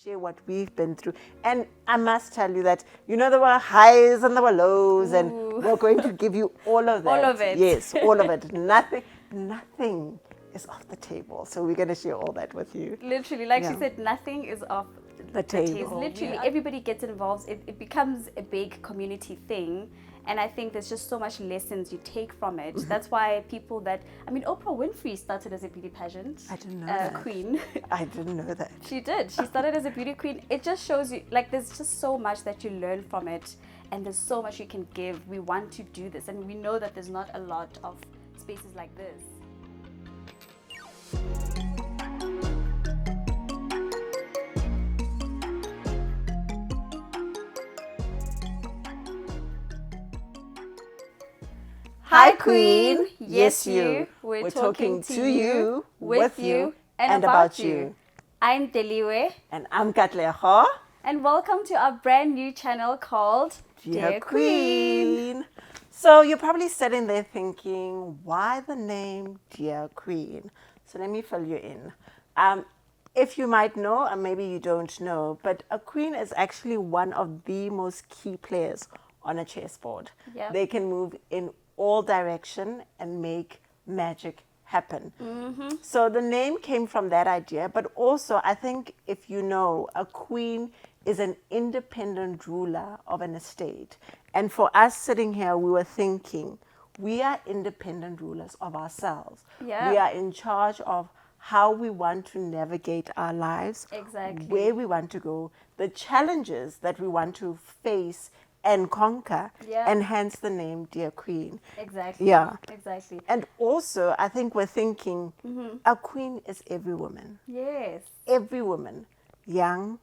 share what we've been through. And I must tell you that, there were highs and there were lows, and we're going to give you all of that. All of it. Yes, all of it. Nothing is off the table. So we're going to share all that with you. Literally, like she said, nothing is off the table. Literally, everybody gets involved. It becomes a big community thing. And I think there's just so much lessons you take from it. That's why people Oprah Winfrey started as a beauty pageant. I didn't know that. Queen. I didn't know that. She did. She started as a beauty queen. It just shows you, like, there's just so much that you learn from it. And there's so much you can give. We want to do this. And we know that there's not a lot of spaces like this. Hi, Queen. Yes, you. We're talking to you, with you, and about you. I'm Deliwe. And I'm Katleho. And welcome to our brand new channel called Dear Queen. So you're probably sitting there thinking, why the name Dear Queen? So let me fill you in. If you might know, or maybe you don't know, but a queen is actually one of the most key players on a chessboard. Yep. They can move in all direction and make magic happen. So the name came from that idea, but also I think if you know, a queen is an independent ruler of an estate. And for us sitting here, we were thinking, we are independent rulers of ourselves. Yeah. We are in charge of how we want to navigate our lives, Exactly. where we want to go, the challenges that we want to face and conquer, and hence the name Dear Queen. Exactly. Yeah. Exactly. And also, I think we're thinking, a queen is every woman. Yes. Every woman, young,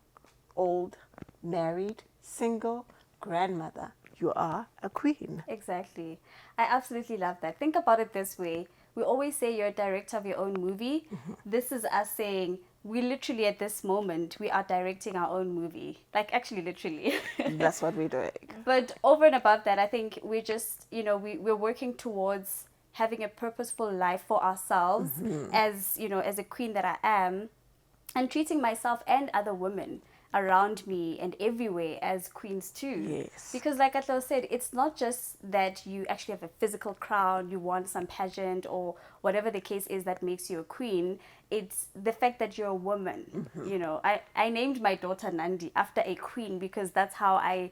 old, married, single, grandmother, you are a queen. Exactly. I absolutely love that. Think about it this way. We always say you're a director of your own movie. This is us saying, we literally at this moment, we are directing our own movie. Like, actually, literally. That's what we're doing. But over and above that, I think we're just, we're working towards having a purposeful life for ourselves as, as a queen that I am, and treating myself and other women around me and everywhere as queens too. Yes. Because like Atlo said, it's not just that you actually have a physical crown, you won some pageant or whatever the case is that makes you a queen. It's the fact that you're a woman. I named my daughter Nandi after a queen because that's how I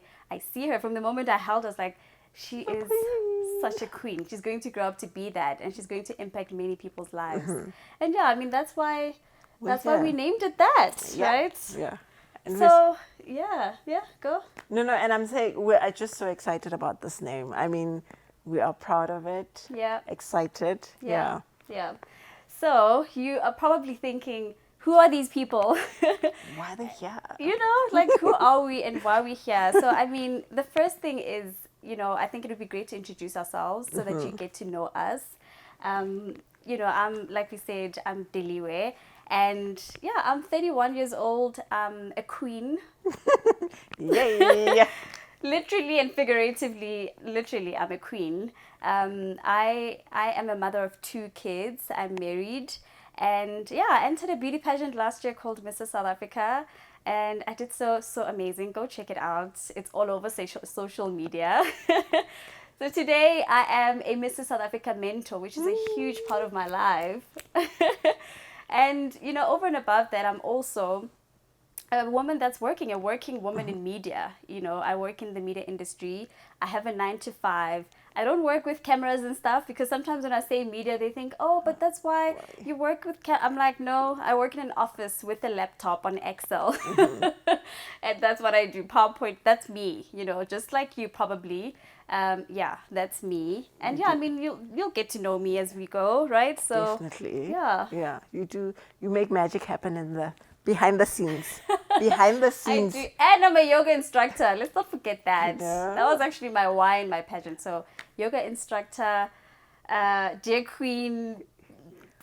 see her. From the moment I held her, I was like, she is such a queen. She's going to grow up to be that, and she's going to impact many people's lives. And that's why we named it that, right? Yeah. And so, go. No, and I'm saying we're just so excited about this name. I mean, we are proud of it. Yeah. Excited. Yeah. So, you are probably thinking, who are these people? Why are they here? Like, who are we and why are we here? So, I mean, the first thing is, I think it would be great to introduce ourselves so that you get to know us. I'm, like we said, I'm Deliwe. And I'm 31 years old. I'm a queen. Yay! Literally and figuratively, I'm a queen. I am a mother of 2 kids. I'm married. And I entered a beauty pageant last year called Mrs. South Africa. And I did so amazing. Go check it out. It's all over social media. So today I am a Mrs. South Africa mentor, which is a huge part of my life. And, over and above that, I'm also a woman that's a working woman in media. I work in the media industry. I have a 9-to-5. I don't work with cameras and stuff because sometimes when I say media, they think, oh, but that's why you work with I'm like, no, I work in an office with a laptop on Excel. And that's what I do. PowerPoint, that's me, just like you probably. That's me. And I mean, you'll get to know me as we go, right? So definitely. Yeah. You make magic happen in the behind the scenes. Behind the scenes. I do. And I'm a yoga instructor. Let's not forget that. Yeah. That was actually my why in my pageant. So yoga instructor, Dear Queen,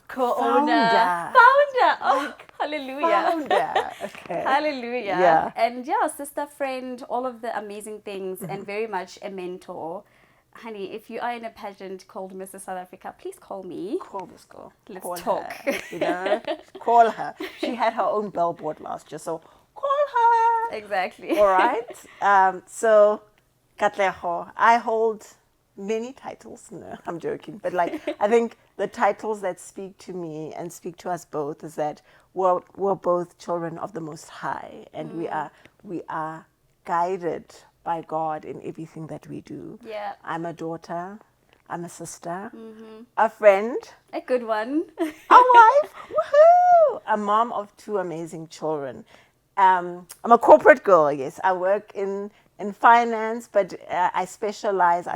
co-owner. Founder. Oh, hallelujah. Founder. Okay. Hallelujah. Yeah. And sister, friend, all of the amazing things, and very much a mentor. Honey, if you are in a pageant called Mrs. South Africa, please call me. Call this girl. Let's call talk. Her, call her. She had her own billboard last year, so call aloha. Exactly. All right. So, Katleho, I hold many titles. No, I'm joking. But like, I think the titles that speak to me and speak to us both is that we're both children of the Most High, and we are guided by God in everything that we do. Yeah. I'm a daughter. I'm a sister. A friend. A good one. A wife, woohoo! A mom of two amazing children. I'm a corporate girl, yes. I work in finance, but I specialize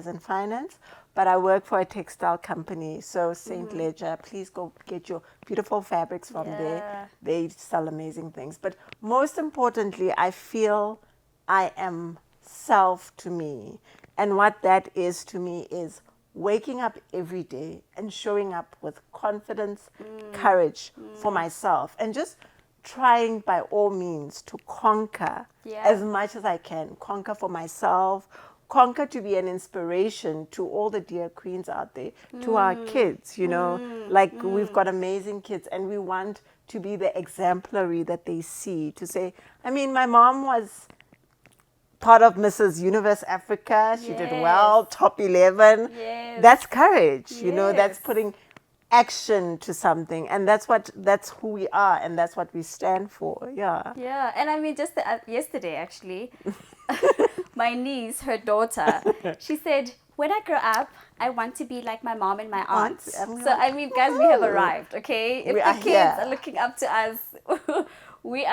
in finance, but I work for a textile company. So St. Ledger, please go get your beautiful fabrics from there. Yeah. They sell amazing things. But most importantly, I feel I am self to me. And what that is to me is waking up every day and showing up with confidence, courage for myself, and just trying by all means to conquer as much as I can. Conquer for myself, conquer to be an inspiration to all the dear queens out there, to our kids, you know, like we've got amazing kids and we want to be the exemplary that they see, to say, I mean, my mom was part of Mrs. Universe Africa. She did well, top 11. Yes. That's courage, you know, that's Yes. putting action to something. And that's who we are and that's what we stand for. Yeah. Yeah, and I mean, just yesterday actually, my niece, her daughter, she said, when I grow up, I want to be like my mom and my aunt. Aunts, and So, I mean, guys, we have arrived, okay? If We the are kids here. are looking up to us, we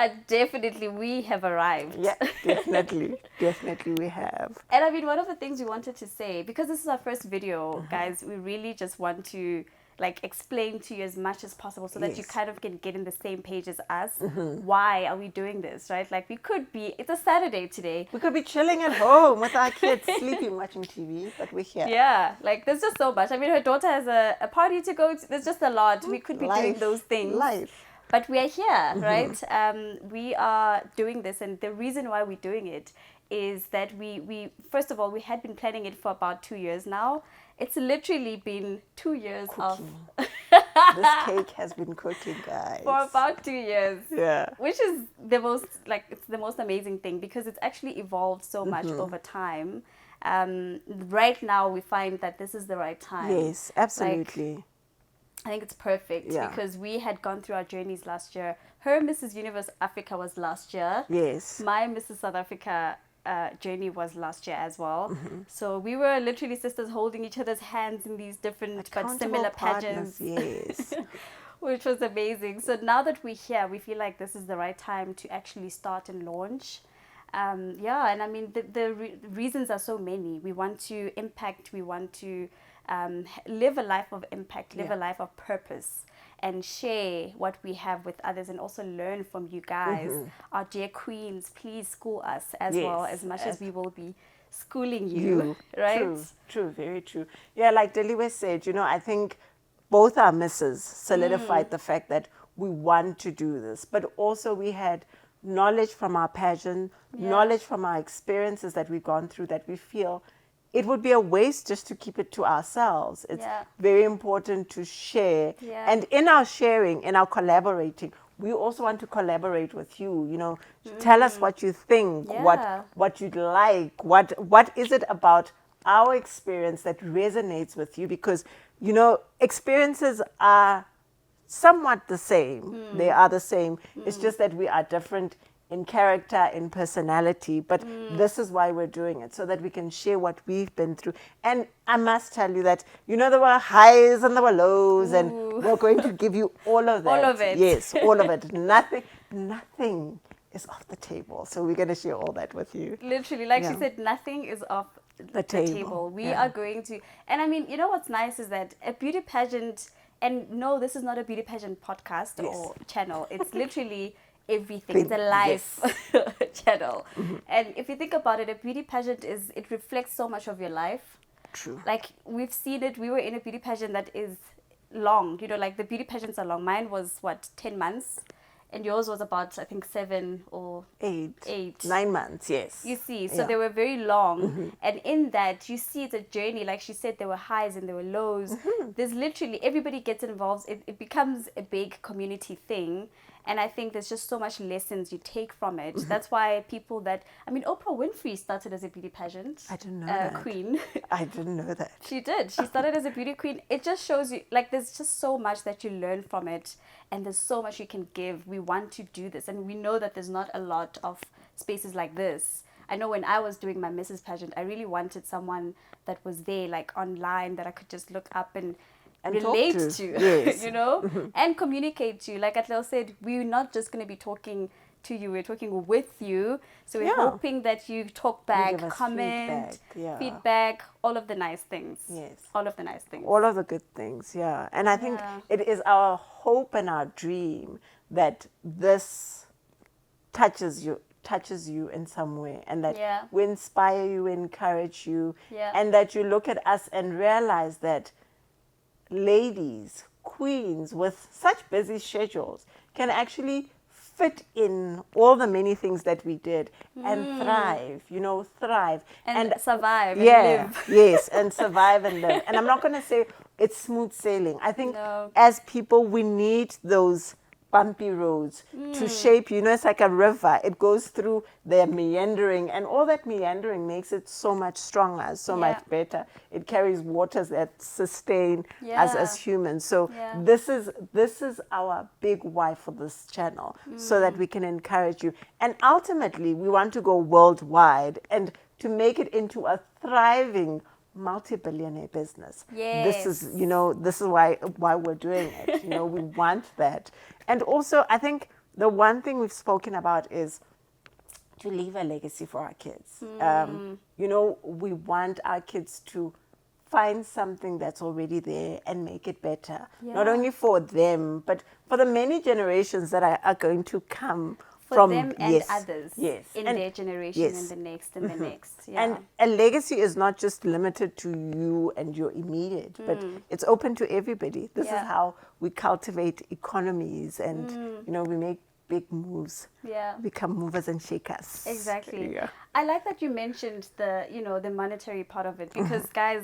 have arrived. Yeah, definitely. Definitely we have. And I mean, one of the things we wanted to say, because this is our first video, guys, we really just want to like explain to you as much as possible so that you Yes. kind of can get in the same page as us. Why are we doing this, right? Like we could be, it's a Saturday today. We could be chilling at home with our kids, sleeping, watching TV, but we're here. Yeah, like there's just so much. I mean, her daughter has a party to go to. There's just a lot. We could be doing Life, those things. life. But we are here, right? We are doing this, and the reason why we're doing it is that we first of all, we had been planning it for about 2 years now. It's literally been 2 years of This cake has been cooking, guys. for about 2 years. Yeah. Which is the most it's the most amazing thing because it's actually evolved so much over time. Right now we find that this is the right time. Yes, absolutely. I think it's perfect Yeah. because we had gone through our journeys last year. Her Mrs. Universe Africa was last year. Yes. My Mrs. South Africa journey was last year as well. So we were literally sisters holding each other's hands in these different but Accountable similar partners, pageants. yes. Which was amazing. So now that we're here, we feel like this is the right time to actually start and launch. Yeah, and I mean, the reasons are so many. We want to impact, we want to live a life of impact, live a life of purpose, and share what we have with others and also learn from you guys. Our dear queens, please school us as well, Yes, as much as we will be schooling you, right? True, very true. Yeah, like Deliwe said, you know, I think both our misses solidified the fact that we want to do this, but also we had knowledge from our pageant, knowledge from our experiences that we've gone through that we feel it would be a waste just to keep it to ourselves. It's very important to share. And in our sharing, in our collaborating, we also want to collaborate with you, you know, tell us what you think, what you'd like, what is it about our experience that resonates with you, because, you know, experiences are somewhat the same. They are the same. It's just that we are different in character, in personality, but this is why we're doing it, so that we can share what we've been through. And I must tell you that, you know, there were highs and there were lows, and we're going to give you all of that. All of it. Yes, all of it. Nothing is off the table. So we're going to share all that with you. Literally, like she said, nothing is off the table. We are going to, and I mean, you know what's nice is that a beauty pageant, and no, this is not a beauty pageant podcast or channel. It's literally everything. It's a life channel. And if you think about it, a beauty pageant it reflects so much of your life. True. Like we've seen it. We were in a beauty pageant that is long. You know, like the beauty pageants are long. Mine was 10 months. And yours was about, I think, 7 or 8. 9 months, yes. You see, so they were very long. And in that, you see it's a journey. Like she said, there were highs and there were lows. There's literally, everybody gets involved. It becomes a big community thing. And I think there's just so much lessons you take from it. That's why people Oprah Winfrey started as a beauty pageant. I didn't know that. Queen. I didn't know that. She did. She started as a beauty queen. It just shows you, like, there's just so much that you learn from it, and there's so much you can give. We want to do this, and we know that there's not a lot of spaces like this. I know when I was doing my Mrs. pageant, I really wanted someone that was there, like, online, that I could just look up and relate to, yes. you know, and communicate to. Like Atlel said, we're not just going to be talking to you, we're talking with you. So we're hoping that you talk back, comment, feedback, all of the nice things. Yes. All of the nice things. All of the good things, yeah. And I think it is our hope and our dream that this touches you in some way, and that we inspire you, encourage you, and that you look at us and realize that ladies, queens with such busy schedules can actually fit in all the many things that we did and thrive, and survive and live. Yes, and survive and live. And I'm not going to say it's smooth sailing. I think as people, we need those bumpy roads to shape you. It's like a river. It goes through the meandering, and all that meandering makes it so much stronger, so much better. It carries waters that sustain us as humans. So this is our big why for this channel, so that we can encourage you. And ultimately, we want to go worldwide and to make it into a thriving multi-billionaire business. Yes. This is why we're doing it. We want that. And also, I think the one thing we've spoken about is to leave a legacy for our kids. We want our kids to find something that's already there and make it better. Not only for them, but for the many generations that are going to come from them and others in and their generation and the next and the next. And a legacy is not just limited to you and your immediate, but it's open to everybody. This is how we cultivate economies, and we make big moves. Become movers and shakers. Exactly. I like that you mentioned the the monetary part of it, because guys,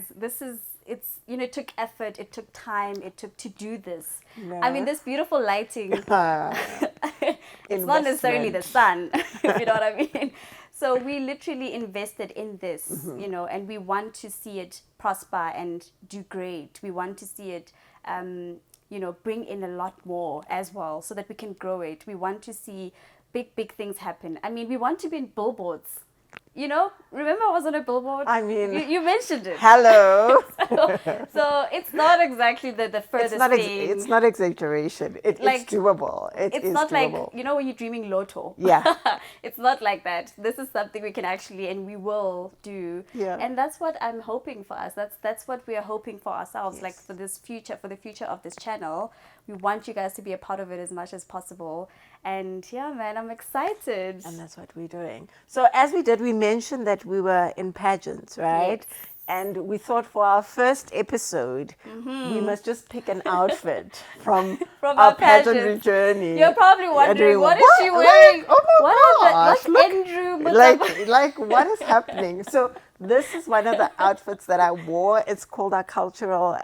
it took effort, it took time, it took to do this. I mean, this beautiful lighting, it's not necessarily the sun, if you know what I mean. So we literally invested in this, and we want to see it prosper and do great. We want to see it bring in a lot more as well, so that we can grow it. We want to see big things happen. I mean, we want to be in billboards. Remember I was on a billboard? I mean, you mentioned it. Hello. so it's not exactly the furthest thing. It's not exaggeration. It's doable. It's not doable. Like, when you're dreaming lotto. Yeah. It's not like that. This is something we can actually, and we will do. Yeah. And that's what I'm hoping for us. That's what we are hoping for ourselves. Like for the future of this channel, we want you guys to be a part of it as much as possible. And man, I'm excited. And that's what we're doing. So as we mentioned that we were in pageants, right? Yes. And we thought for our first episode, we must just pick an outfit from our pageantry journey. You're probably wondering, what is she wearing? What's Andrew? Like, what is happening? So this is one of the outfits that I wore. It's called our cultural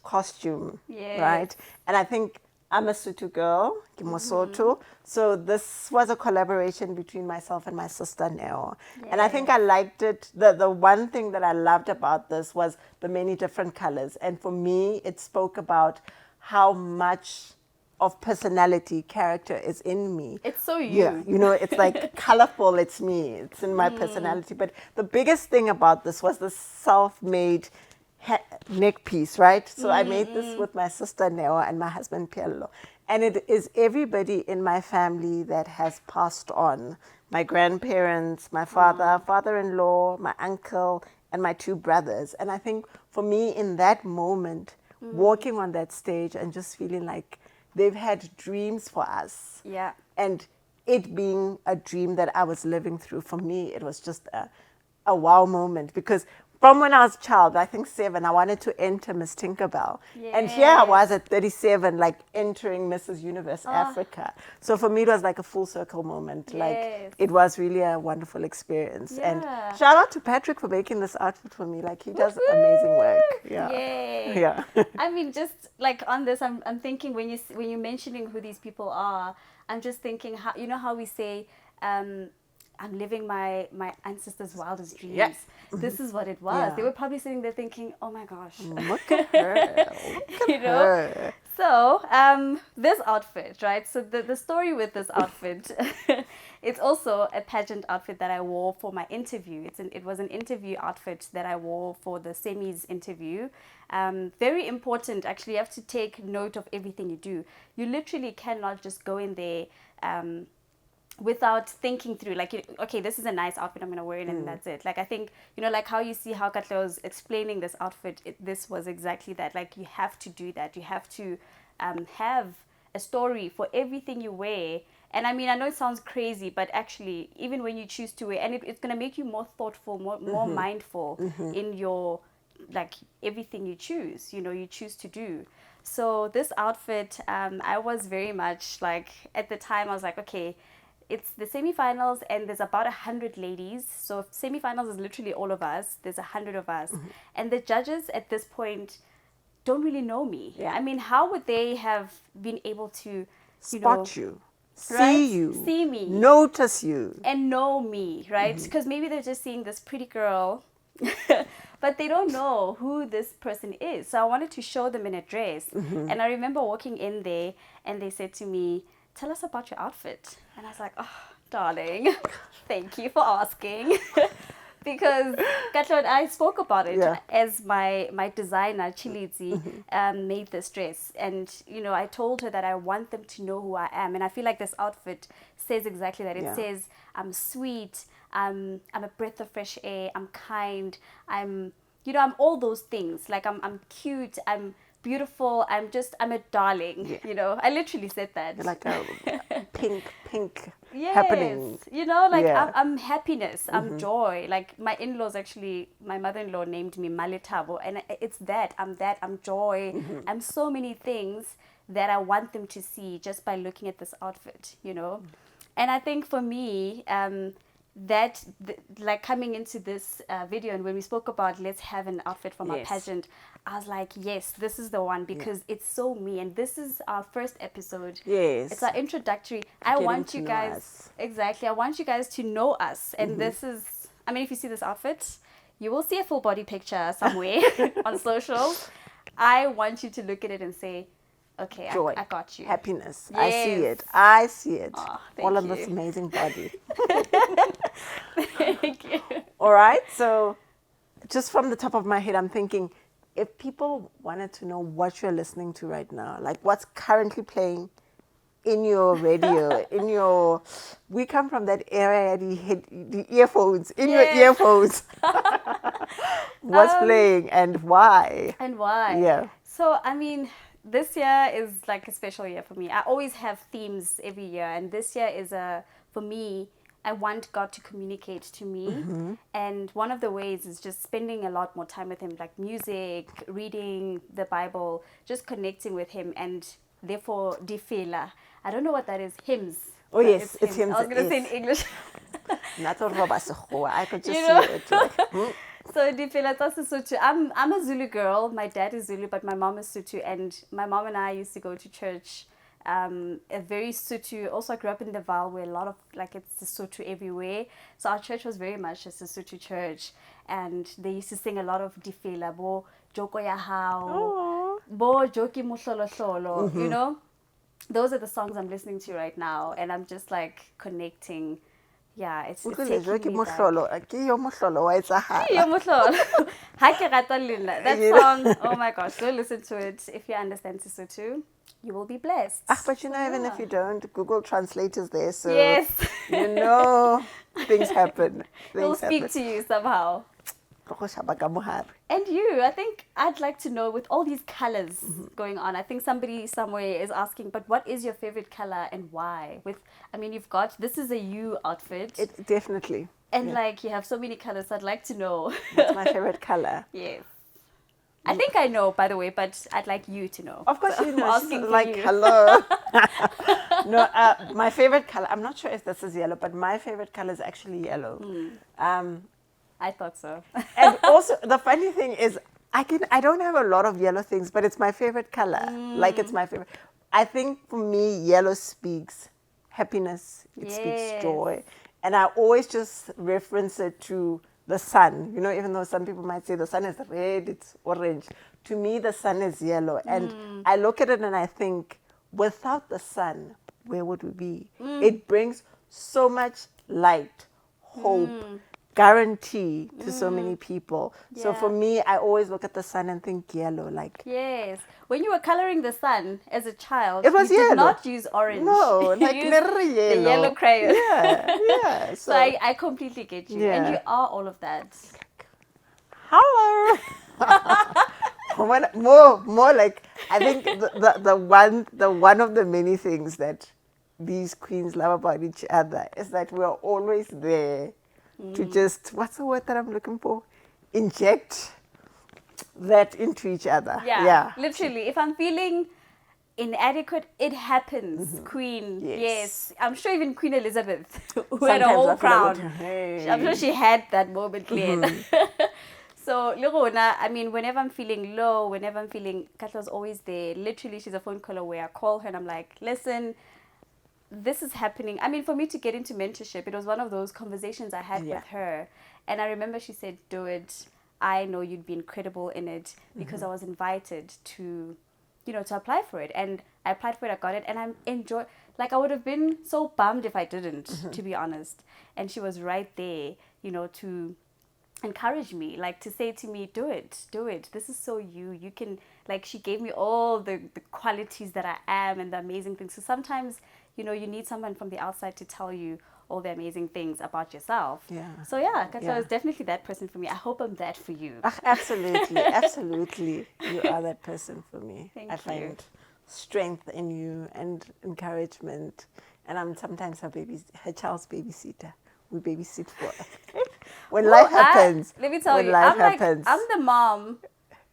costume, right? And I think I'm a Sotho girl, Kimosotho. So this was a collaboration between myself and my sister Neo. And I think I liked it. The one thing that I loved about this was the many different colors. And for me, it spoke about how much of personality, character is in me. It's so you. Yeah, it's like colorful, it's me. It's in my personality. But the biggest thing about this was the self-made neck piece, right? So I made this with my sister Neo and my husband Piello. And it is everybody in my family that has passed on. My grandparents, my father, father-in-law, my uncle, and my two brothers. And I think for me in that moment, walking on that stage and just feeling like they've had dreams for us. Yeah. And it being a dream that I was living through, for me, it was just a wow moment, because from when I was a child, I think 7, I wanted to enter Miss Tinkerbell. And here I was at 37, like entering Mrs. Universe Africa. So for me, it was like a full circle moment. Like it was really a wonderful experience. And shout out to Patrick for making this outfit for me. Like he does amazing work. Yeah. Yay. Yeah. I mean, just like on this, I'm thinking when you're mentioning who these people are, I'm just thinking how, you know how we say, I'm living my ancestors' wildest dreams. Yeah. This is what it was. Yeah. They were probably sitting there thinking, oh my gosh. Look at her. Look at You know? her. So, this outfit, right? So the story with this outfit, it's also a pageant outfit that I wore for my interview. It was an interview outfit that I wore for the semis interview. Very important, actually. You have to take note of everything you do. You literally cannot just go in there without thinking through, like, okay, this is a nice outfit, I'm going to wear it, and that's it. Like, I think, you know, like how you see how Katla was explaining this outfit, this was exactly that. Like, you have to do that. You have to have a story for everything you wear. And I mean, I know it sounds crazy, but actually, even when you choose to wear, and it's going to make you more thoughtful, more mindful in your, like, everything you choose to do. So this outfit, I was very much like, at the time, I was like, okay, it's the semifinals and there's about 100 ladies. So semifinals is literally all of us. There's 100 of us. And the judges at this point don't really know me. Yeah. I mean, how would they have been able to, Spot you. See right? you. See me. Notice you. And know me, right? Because maybe they're just seeing this pretty girl, but they don't know who this person is. So I wanted to show them in a dress. And I remember walking in there and they said to me, tell us about your outfit. And I was like, oh, darling, thank you for asking. Because Katla and I spoke about it as my designer, Chilizi, made this dress. And, you know, I told her that I want them to know who I am. And I feel like this outfit says exactly that. It says, I'm sweet, I'm a breath of fresh air, I'm kind, I'm all those things. Like, I'm cute, I'm beautiful, I'm a darling, you know. I literally said that. You're like a pink happening. You know, like I'm happiness, I'm joy. Like my in-laws actually, my mother-in-law named me Malitabo, and it's I'm joy. I'm so many things that I want them to see just by looking at this outfit, you know. And I think for me, like coming into this video, and when we spoke about let's have an outfit from our pageant, I was like, yes, this is the one, because it's so me, and this is our first episode. Yes, it's our introductory. I want you guys to know us, and this is, I mean, if you see this outfit, you will see a full body picture somewhere on socials. I want you to look at it and say, okay, joy, I got you. Happiness. Yes. I see it. Oh, all on this amazing body. Thank you. All right. So just from the top of my head, I'm thinking, if people wanted to know what you're listening to right now, like what's currently playing in your radio, we come from that area, the earphones, your earphones. What's playing and why? Yeah. So, I mean, this year is like a special year for me. I always have themes every year, and this year is for me, I want God to communicate to me. And one of the ways is just spending a lot more time with Him, like music, reading the Bible, just connecting with Him, and therefore, difela. I don't know what that is. Hymns. Oh, yes, it's hymns. I was going to say in English. I could just see it. Like, So difela tsa Sesotho. I'm a Zulu girl. My dad is Zulu, but my mom is Sotho, and my mom and I used to go to church. A very Sotho. Also, I grew up in the Val, where a lot of, like, it's the Sotho everywhere. So our church was very much a Sotho church, and they used to sing a lot of difela, bo joko ya hao, bo joki mohlolo, you know. Those are the songs I'm listening to right now, and I'm just like connecting. Yeah, it's taking me back. That song, oh my gosh, go listen to it. If you understand Sesotho, you will be blessed. But you know, even if you don't, Google Translate is there, so yes. You know, things happen. It'll speak to you somehow. And you, I think I'd like to know, with all these colors going on, I think somebody somewhere is asking, but what is your favorite color and why? I mean, you've got, this is a you outfit. Definitely. And like you have so many colors, I'd like to know. That's my favorite color. Yes. I think I know, by the way, but I'd like you to know. Of course, So you know. I'm She's asking for like, you. hello. No, my favorite color. I'm not sure if this is yellow, but my favorite color is actually yellow. I thought so. And also, the funny thing is, I don't have a lot of yellow things, but it's my favorite color. Like, it's my favorite. I think for me, yellow speaks happiness. It speaks Yes. joy. And I always just reference it to the sun. You know, even though some people might say the sun is red, it's orange. To me, the sun is yellow. And I look at it and I think, without the sun, where would we be? It brings so much light, hope, guarantee to so many people. So Yeah. for me, I always look at the sun and think yellow. Like, Yes. When you were coloring the sun as a child, it was you yellow. did not use orange. No, You like used literally yellow. the yellow crayon. Yeah, yeah. So I completely get you. And Yeah. you are all of that. Hello. more like, I think the one of the many things that these queens love about each other is that we're always there to just, what's the word that I'm looking for? Inject that into each other. Yeah. Literally. If I'm feeling inadequate, it happens. Queen. Yes. I'm sure even Queen Elizabeth, who had a Sometimes whole I feel crown. like, hey. I'm sure she had that moment cleared. So, Lirona, I mean, whenever I'm feeling low, whenever I'm feeling, Katla's always there. Literally, she's a phone caller where I call her and I'm like, listen, this is happening. I mean, for me to get into mentorship, it was one of those conversations I had with her. And I remember she said, do it. I know you'd be incredible in it, because I was invited to, to apply for it. And I applied for it, I got it, and I'm like, I would have been so bummed if I didn't, to be honest. And she was right there, to encourage me, like to say to me, do it, this is so you can, like, she gave me all the qualities that I am and the amazing things. So sometimes you need someone from the outside to tell you all the amazing things about yourself. So Katla was definitely that person for me. I hope I'm that for you. Absolutely you are that person for me. Thank I you. find strength in you and encouragement, and I'm sometimes her child's babysitter. We babysit for her. When life happens. Let me tell when you, life I'm happens. I'm the mom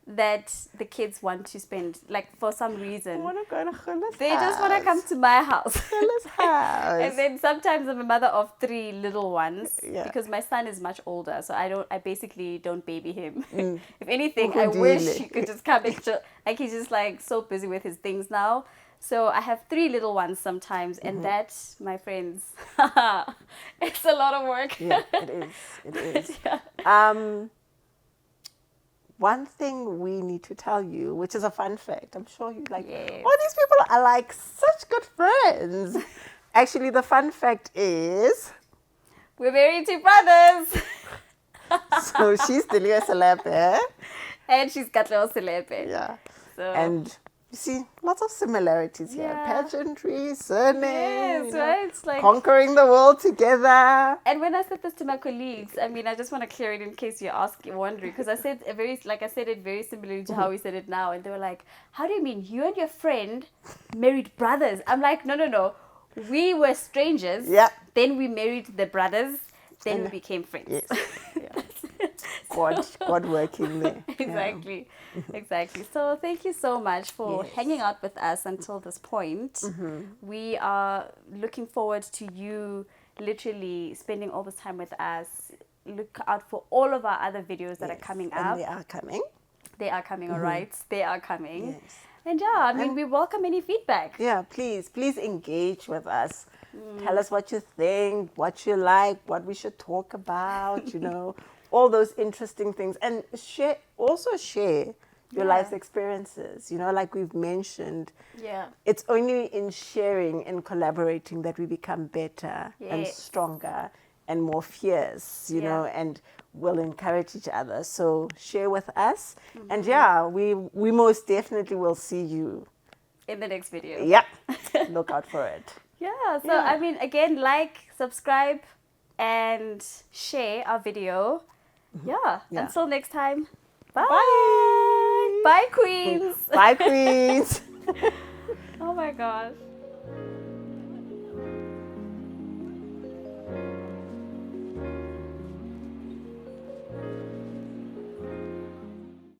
that the kids want to spend, like, for some reason. I want to go to Khula's They just want to house. come to my house. Khula's house. And then sometimes I'm a mother of 3 little ones, Yeah. because my son is much older, so I basically don't baby him. If anything, I wish Ukudile. he could just come and chill. Like, he's just like so busy with his things now. So I have 3 little ones sometimes, and that, my friends, it's a lot of work. Yeah, it is. It is. Yeah. One thing we need to tell you, which is a fun fact, I'm sure you like, Yes. all these people are like such good friends. Actually, the fun fact is, We're married to brothers. so she's Delia Celepe. And she's got little celebrity. Yeah. So. And you see, lots of similarities here. Yeah. Pageantry, surname, Yes, right? It's like, conquering the world together. and when I said this to my colleagues, I mean, I just want to clear it in case you're wondering, because I said it very similarly to how we said it now, and they were like, "How do you mean you and your friend married brothers?" I'm like, no, we were strangers. Yeah. Then we married the brothers. Then we became friends. Yes. Yeah. God working there. Exactly. Exactly. So thank you so much for Yes. hanging out with us until this point. We are looking forward to you literally spending all this time with us. Look out for all of our other videos that are coming up. And they are coming. They are coming, all right? They are coming. Yes. And yeah, I mean, we welcome any feedback. Yeah, please engage with us. Tell us what you think, what you like, what we should talk about, all those interesting things. And share your life's experiences, like we've mentioned. Yeah. It's only in sharing and collaborating that we become better and Yes. stronger and more fierce, and we'll encourage each other. So share with us. And we most definitely will see you In the next video. Yeah. Look out for it. Yeah, so I mean, again, like, subscribe, and share our video. Yeah. Until next time. Bye. Bye. Bye, queens. Bye, queens. Oh my gosh.